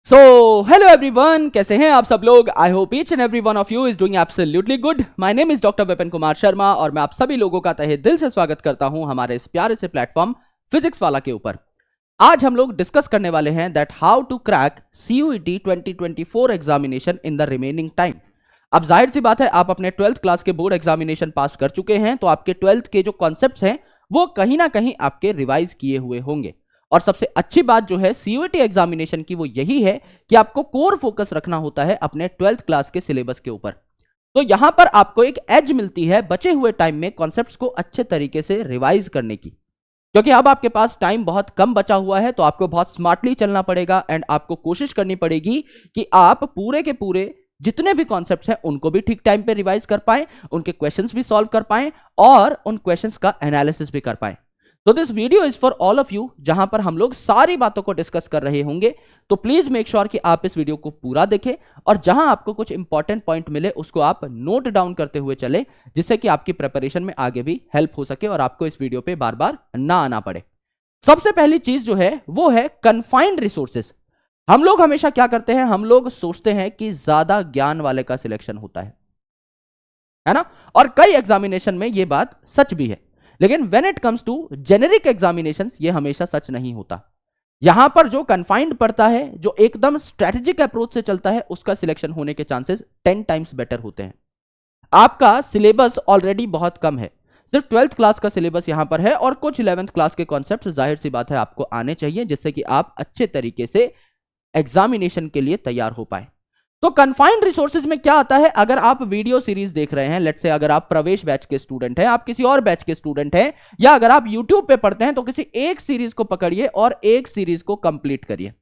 So hello everyone, कैसे हैं आप सब लोग। I hope each and every one of you is doing absolutely good. My name is doctor Vipin Kumar Sharma और मैं आप सभी लोगों का तहे दिल से स्वागत करता हूं हमारे इस प्यारे से प्लेटफॉर्म फिजिक्स वाला के ऊपर। आज हम लोग डिस्कस करने वाले हैं that how to crack CUET 2024 examination in the remaining time. अब जाहिर सी बात है, आप अपने 12th क्लास के बोर्ड एग्जामिनेशन पास कर चुके हैं, तो आपके 12th के जो कॉन्सेप्ट्स हैं वो कहीं ना कहीं आपके रिवाइज किए हुए होंगे। और सबसे अच्छी बात जो है CUET एग्जामिनेशन की वो यही है कि आपको कोर फोकस रखना होता है अपने 12th क्लास के सिलेबस के ऊपर। तो यहां पर आपको एक एज मिलती है बचे हुए टाइम में कॉन्सेप्ट्स को अच्छे तरीके से रिवाइज करने की, क्योंकि अब आपके पास टाइम बहुत कम बचा हुआ है। तो आपको बहुत स्मार्टली चलना पड़ेगा एंड आपको कोशिश करनी पड़ेगी कि आप पूरे के पूरे जितने भी कॉन्सेप्ट्स हैं उनको भी ठीक टाइम पे रिवाइज कर पाएं, उनके क्वेश्चंस भी सॉल्व कर पाएं और उन क्वेश्चंस का एनालिसिस भी कर पाएं। तो this video is for all of you, जहां पर हम लोग सारी बातों को डिस्कस कर रहे होंगे। तो प्लीज मेक श्योर कि आप इस वीडियो को पूरा देखें और जहां आपको कुछ इंपॉर्टेंट पॉइंट मिले उसको आप नोट डाउन करते हुए चले, जिससे कि आपकी प्रिपरेशन में आगे भी हेल्प हो सके और आपको इस वीडियो पे बार बार ना आना पड़े। सबसे पहली चीज जो है वो है कन्फाइंड रिसोर्सेज। हम लोग हमेशा क्या करते हैं, हम लोग सोचते हैं कि ज्यादा ज्ञान वाले का सिलेक्शन होता है ना, और कई एग्जामिनेशन में ये बात सच भी है। लेकिन when it comes to generic examinations ये हमेशा सच नहीं होता। यहां पर जो कन्फाइंड पड़ता है, जो एकदम स्ट्रेटेजिक अप्रोच से चलता है, उसका सिलेक्शन होने के चांसेस 10 टाइम्स बेटर होते हैं। आपका सिलेबस ऑलरेडी बहुत कम है, सिर्फ 12th क्लास का सिलेबस यहां पर है और कुछ 11th क्लास के कॉन्सेप्ट जाहिर सी बात है आपको आने चाहिए, जिससे कि आप अच्छे तरीके से एग्जामिनेशन के लिए तैयार हो पाए। तो कन्फाइंड रिसोर्सेज में क्या आता है, अगर आप वीडियो सीरीज देख रहे हैं, लेट्स से अगर आप प्रवेश बैच के स्टूडेंट हैं, आप किसी और बैच के स्टूडेंट हैं, या अगर आप यूट्यूब पे पढ़ते हैं, तो किसी एक सीरीज को पकड़िए और एक सीरीज को कंप्लीट करिए।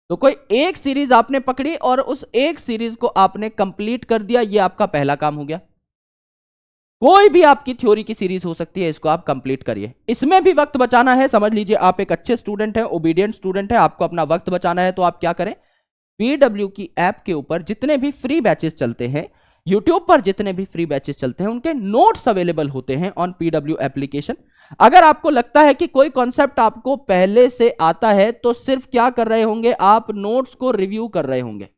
तो कोई एक सीरीज आपने पकड़ी और उस एक सीरीज को आपने कंप्लीट कर दिया, ये आपका पहला काम हो गया। कोई भी आपकी थ्योरी की सीरीज हो सकती है, इसको आप कंप्लीट करिए। इसमें भी वक्त बचाना है, समझ लीजिए आप एक अच्छे स्टूडेंट हैं, ओबीडियंट स्टूडेंट है, आपको अपना वक्त बचाना है, तो आप क्या करें, PW की ऐप के ऊपर जितने भी फ्री बैचेस चलते हैं, YouTube पर जितने भी फ्री बैचेस चलते हैं, उनके नोट्स अवेलेबल होते हैं ऑन PW एप्लीकेशन। अगर आपको लगता है कि कोई कॉन्सेप्ट आपको पहले से आता है, तो सिर्फ क्या कर रहे होंगे, आप नोट्स को रिव्यू कर रहे होंगे।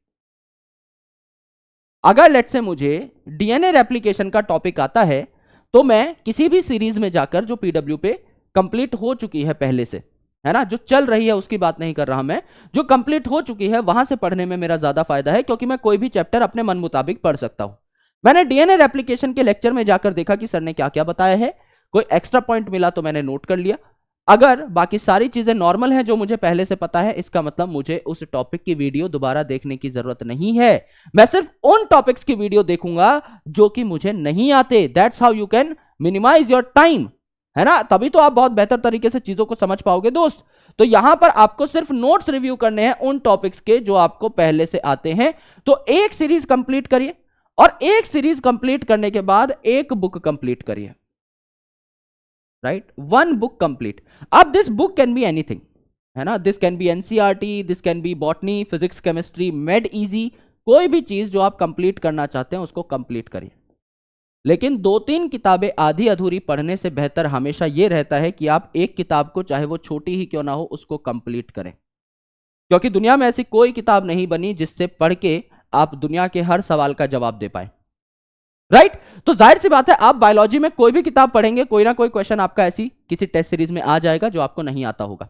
अगर लेट्स से मुझे DNA एप्लीकेशन का टॉपिक आता है, तो मैं किसी भी सीरीज में जाकर जो PW पे कंप्लीट हो चुकी है पहले से, है ना, जो चल रही है उसकी बात नहीं कर रहा मैं, जो कंप्लीट हो चुकी है वहां से पढ़ने में मेरा ज्यादा फायदा है, क्योंकि मैं कोई भी चैप्टर अपने मन मुताबिक पढ़ सकता हूं। मैंने DNA एप्लीकेशन के लेक्चर में जाकर देखा कि सर ने क्या क्या बताया है, कोई एक्स्ट्रा पॉइंट मिला तो मैंने नोट कर लिया। अगर बाकी सारी चीजें नॉर्मल हैं जो मुझे पहले से पता है, इसका मतलब मुझे उस टॉपिक की वीडियो दोबारा देखने की जरूरत नहीं है। मैं सिर्फ उन टॉपिक्स की वीडियो देखूंगा जो कि मुझे नहीं आते। That's how you can minimise your time, है ना, तभी तो आप बहुत बेहतर तरीके से चीजों को समझ पाओगे दोस्त। तो यहां पर आपको सिर्फ नोट्स रिव्यू करने हैं उन टॉपिक्स के जो आपको पहले से आते हैं। तो एक सीरीज कंप्लीट करिए और एक सीरीज कंप्लीट करने के बाद एक बुक कंप्लीट करिए, राइट, वन बुक कंप्लीट। अब this book can be anything, है ना, this can be NCERT, this can be botany, physics, chemistry, made easy, कोई भी चीज जो आप कंप्लीट करना चाहते हैं उसको कंप्लीट करिए। लेकिन 2-3 किताबें आधी अधूरी पढ़ने से बेहतर हमेशा यह रहता है कि आप एक किताब को, चाहे वो छोटी ही क्यों ना हो, उसको कंप्लीट करें, क्योंकि दुनिया में ऐसी कोई किताब नहीं बनी जिससे पढ़ के आप दुनिया के हर सवाल का जवाब दे पाए, राइट। तो जाहिर सी बात है, आप बायोलॉजी में कोई भी किताब पढ़ेंगे, कोई ना कोई क्वेश्चन आपका ऐसी किसी टेस्ट सीरीज में आ जाएगा जो आपको नहीं आता होगा।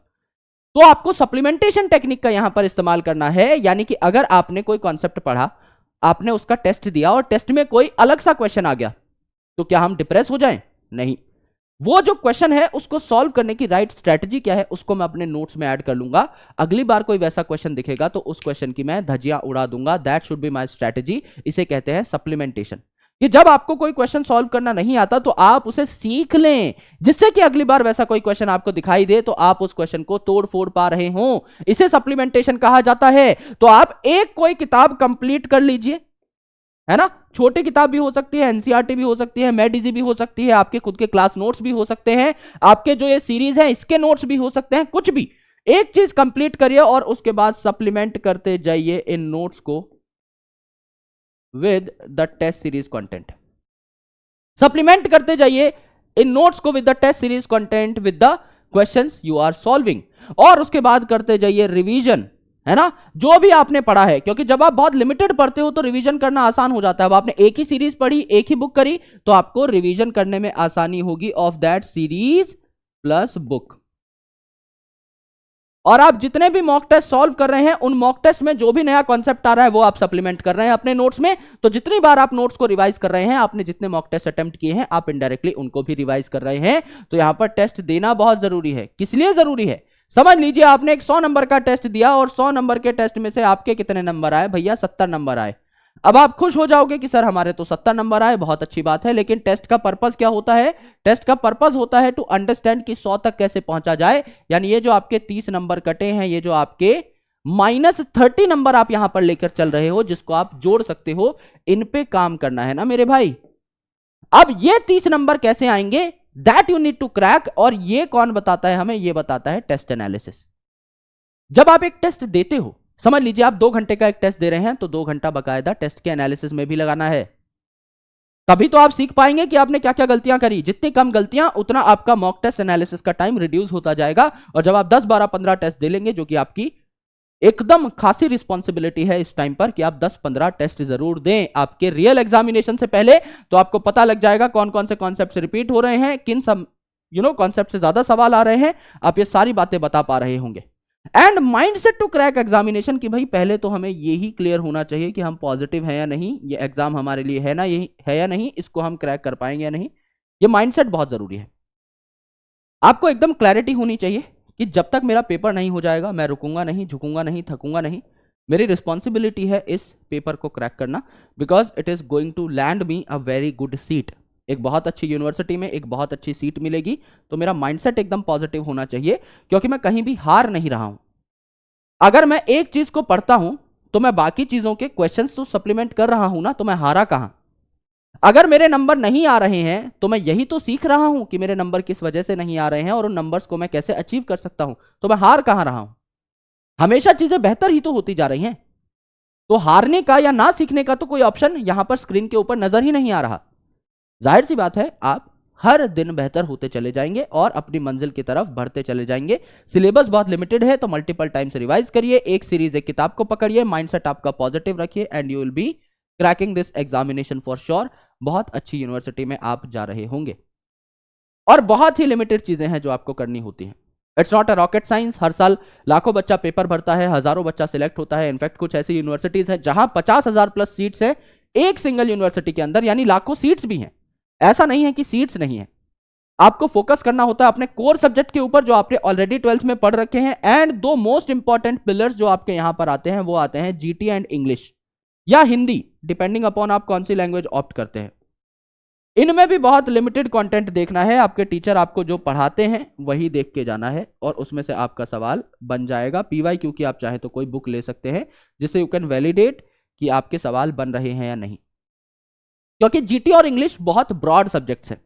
तो आपको सप्लीमेंटेशन टेक्निक का यहां पर इस्तेमाल करना है, यानी कि अगर आपने कोई कॉन्सेप्ट पढ़ा, आपने उसका टेस्ट दिया और टेस्ट में कोई अलग सा क्वेश्चन आ गया, तो क्या हम डिप्रेस हो जाएं? नहीं, वो जो क्वेश्चन है उसको सॉल्व करने की राइट स्ट्रेटजी क्या है उसको मैं अपने नोट्स में ऐड कर लूंगा। अगली बार कोई वैसा क्वेश्चन दिखेगा तो उस क्वेश्चन की मैं धज्जियां उड़ा दूंगा। That should be my strategy. इसे कहते हैं सप्लीमेंटेशन। कि जब आपको कोई क्वेश्चन सॉल्व करना नहीं आता तो आप उसे सीख लें, जिससे कि अगली बार वैसा कोई क्वेश्चन आपको दिखाई दे तो आप उस क्वेश्चन को तोड़ फोड़ पा रहे हो। इसे सप्लीमेंटेशन कहा जाता है। तो आप एक कोई किताब कंप्लीट कर लीजिए, है ना, छोटी किताब भी हो सकती है, NCERT भी हो सकती है, मेड इजी भी हो सकती है, आपके खुद के क्लास नोट्स भी हो सकते हैं, आपके जो ये सीरीज है इसके नोट्स भी हो सकते हैं, कुछ भी एक चीज कंप्लीट करिए और उसके बाद सप्लीमेंट करते जाइए इन नोट्स को with the test series content. Supplement करते जाइए इन नोट्स को with the test series content, with the questions you are solving, और उसके बाद करते जाइए रिवीजन है ना, जो भी आपने पढ़ा है, क्योंकि जब आप बहुत लिमिटेड पढ़ते हो तो रिवीजन करना आसान हो जाता है। अब आपने एक ही सीरीज पढ़ी, एक ही बुक करी, तो आपको रिवीजन करने में आसानी होगी of that series plus book. और आप जितने भी मॉक टेस्ट सॉल्व कर रहे हैं, उन मॉक टेस्ट में जो भी नया कॉन्सेप्ट आ रहा है वो आप सप्लीमेंट कर रहे हैं अपने नोट्स में। तो जितनी बार आप नोट्स को रिवाइज कर रहे हैं, आपने जितने मॉक टेस्ट अटेम्प्ट किए हैं, आप इनडायरेक्टली उनको भी रिवाइज कर रहे हैं। तो यहां पर टेस्ट देना बहुत जरूरी है। किस लिए जरूरी है, समझ लीजिए। आपने एक 100 नंबर का टेस्ट दिया और 100 नंबर के टेस्ट में से आपके कितने नंबर आए भैया, 70 नंबर आए। अब आप खुश हो जाओगे कि सर हमारे तो 70 नंबर आए, बहुत अच्छी बात है। लेकिन टेस्ट का पर्पस क्या होता है, टेस्ट का पर्पस होता है टू अंडरस्टैंड कि 100 तक कैसे पहुंचा जाए। यानी ये जो आपके 30 नंबर कटे हैं, ये जो आपके -30 नंबर आप यहां पर लेकर चल रहे हो, जिसको आप जोड़ सकते हो, इन पे काम करना है ना मेरे भाई। अब ये 30 नंबर कैसे आएंगे, that you need to crack. और ये कौन बताता है हमें, ये बताता है टेस्ट एनालिसिस। जब आप एक टेस्ट देते हो, समझ लीजिए आप 2 घंटे का एक टेस्ट दे रहे हैं, तो 2 घंटा बकायदा टेस्ट के एनालिसिस में भी लगाना है। तभी तो आप सीख पाएंगे कि आपने क्या क्या गलतियां करी। जितनी कम गलतियां, उतना आपका मॉक टेस्ट एनालिसिस का टाइम रिड्यूस होता जाएगा। और जब आप 10, 12, 15 टेस्ट दे लेंगे, जो कि आपकी एकदम खासी रिस्पॉन्सिबिलिटी है इस टाइम पर कि आप 10-15 टेस्ट जरूर दें आपके रियल एग्जामिनेशन से पहले, तो आपको पता लग जाएगा कौन कौन से कॉन्सेप्ट रिपीट हो रहे हैं, किन सब कॉन्सेप्ट से ज्यादा सवाल आ रहे हैं। आप ये सारी बातें बता पा रहे होंगे। And mindset to crack examination की भाई पहले तो हमें यही क्लियर होना चाहिए कि हम पॉजिटिव है या नहीं, ये एग्जाम हमारे लिए है ना, यही है या नहीं, इसको हम क्रैक कर पाएंगे या नहीं। ये माइंडसेट बहुत जरूरी है। आपको एकदम क्लैरिटी होनी चाहिए कि जब तक मेरा पेपर नहीं हो जाएगा, मैं रुकूंगा नहीं, झुकूंगा नहीं, थकूंगा नहीं। मेरी रिस्पॉन्सिबिलिटी है इस पेपर को क्रैक करना, because it is going to land me a very good seat. एक बहुत अच्छी यूनिवर्सिटी में एक बहुत अच्छी सीट मिलेगी। तो मेरा माइंडसेट एकदम पॉजिटिव होना चाहिए, क्योंकि मैं कहीं भी हार नहीं रहा हूं। अगर मैं एक चीज को पढ़ता हूं, तो मैं बाकी चीजों के क्वेश्चंस तो सप्लीमेंट कर रहा हूं ना, तो मैं हारा कहां। अगर मेरे नंबर नहीं आ रहे हैं, तो मैं यही तो सीख रहा हूं कि मेरे नंबर किस वजह से नहीं आ रहे हैं और उन नंबर्स को मैं कैसे अचीव कर सकता हूं। तो मैं हार कहां रहा हूं, हमेशा चीजें बेहतर ही तो होती जा रही हैं। तो हारने का या ना सीखने का तो कोई ऑप्शन यहां पर स्क्रीन के ऊपर नजर ही नहीं आ रहा। जाहिर सी बात है, आप हर दिन बेहतर होते चले जाएंगे और अपनी मंजिल की तरफ बढ़ते चले जाएंगे। सिलेबस बहुत लिमिटेड है, तो मल्टीपल टाइम्स रिवाइज करिए, एक सीरीज एक किताब को पकड़िए, माइंडसेट आपका पॉजिटिव रखिए, and you will be cracking this examination for sure. बहुत अच्छी यूनिवर्सिटी में आप जा रहे होंगे। और बहुत ही लिमिटेड चीजें हैं जो आपको करनी होती हैं। It's not a rocket science. हर साल लाखों बच्चा पेपर भरता है, हजारों बच्चा सिलेक्ट होता है। इनफैक्ट कुछ ऐसी यूनिवर्सिटीज हैं जहां 50,000 प्लस सीट्स है एक सिंगल यूनिवर्सिटी के अंदर, यानी लाखों सीट्स भी हैं। ऐसा नहीं है कि सीट्स नहीं है। आपको फोकस करना होता है अपने कोर सब्जेक्ट के ऊपर, जो आपने ऑलरेडी 12th में पढ़ रखे हैं। एंड 2 मोस्ट इंपॉर्टेंट पिलर्स जो आपके यहां पर आते हैं, वो आते हैं जीटी एंड इंग्लिश या हिंदी, डिपेंडिंग अपॉन आप कौन सी लैंग्वेज ऑप्ट करते हैं। इनमें भी बहुत लिमिटेड कंटेंट देखना है। आपके टीचर आपको जो पढ़ाते हैं वही देख के जाना है, और उसमें से आपका सवाल बन जाएगा। पीवाई क्योंकि आप चाहे तो कोई बुक ले सकते हैं, जिससे यू कैन वैलिडेट कि आपके सवाल बन रहे हैं या नहीं। क्योंकि जीटी और इंग्लिश बहुत ब्रॉड सब्जेक्ट्स है।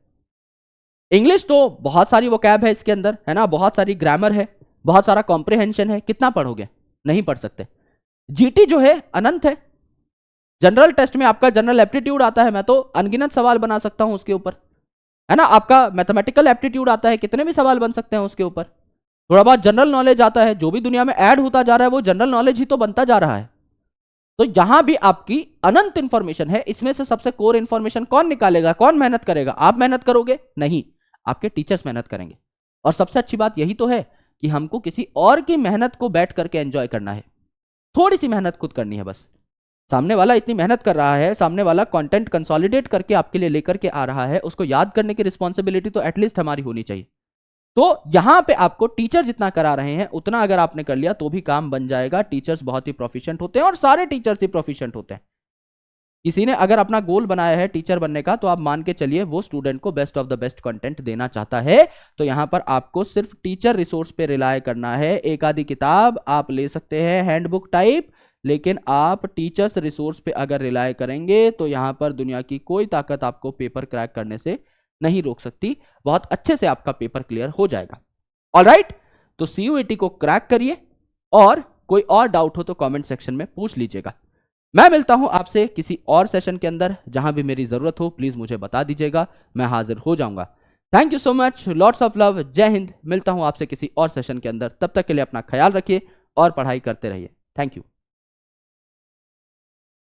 इंग्लिश तो बहुत सारी वोकैब है इसके अंदर, है ना, बहुत सारी ग्रामर है, बहुत सारा कॉम्प्रिहेंशन है। कितना पढ़ोगे, नहीं पढ़ सकते। जीटी जो है अनंत है। जनरल टेस्ट में आपका जनरल एप्टीट्यूड आता है, मैं तो अनगिनत सवाल बना सकता हूं उसके ऊपर, है ना। आपका मैथमेटिकल एप्टीट्यूड आता है, कितने भी सवाल बन सकते हैं उसके ऊपर। थोड़ा बहुत जनरल नॉलेज आता है, जो भी दुनिया में ऐड होता जा रहा है वो जनरल नॉलेज ही तो बनता जा रहा है। तो यहां भी आपकी अनंत इंफॉर्मेशन है। इसमें से सबसे कोर इंफॉर्मेशन कौन निकालेगा, कौन मेहनत करेगा? आप मेहनत करोगे? नहीं, आपके टीचर्स मेहनत करेंगे। और सबसे अच्छी बात यही तो है कि हमको किसी और की मेहनत को बैठ करके एंजॉय करना है। थोड़ी सी मेहनत खुद करनी है बस। सामने वाला इतनी मेहनत कर रहा है, सामने वाला कंटेंट कंसोलिडेट करके आपके लिए लेकर के आ रहा है, उसको याद करने की रिस्पॉन्सिबिलिटी तो एटलीस्ट हमारी होनी चाहिए। तो यहां पे आपको टीचर जितना करा रहे हैं उतना अगर आपने कर लिया तो भी काम बन जाएगा। टीचर्स बहुत ही प्रोफिशिएंट होते हैं, और सारे टीचर्स ही प्रोफिशिएंट होते हैं। किसी ने अगर अपना गोल बनाया है टीचर बनने का, तो आप मान के चलिए वो स्टूडेंट को best of the best content देना चाहता है। तो यहां पर आपको सिर्फ टीचर रिसोर्स पे रिलाय करना है। एक आधी किताब आप ले सकते हैं हैंडबुक टाइप, लेकिन आप टीचर्स रिसोर्स पे अगर रिलाय करेंगे तो यहां पर दुनिया की कोई ताकत आपको पेपर क्रैक करने से नहीं रोक सकती। बहुत अच्छे से आपका पेपर क्लियर हो जाएगा। ऑलराइट, तो सीयूईटी को क्रैक करिए, और कोई और डाउट हो तो कमेंट सेक्शन में पूछ लीजिएगा। मैं मिलता हूं आपसे किसी और सेशन के अंदर। जहां भी मेरी जरूरत हो प्लीज मुझे बता दीजिएगा, मैं हाजिर हो जाऊंगा। Thank you so much, lots of love, जय हिंद। मिलता हूं आपसे किसी और सेशन के अंदर। तब तक के लिए अपना ख्याल रखिए और पढ़ाई करते रहिए। Thank you.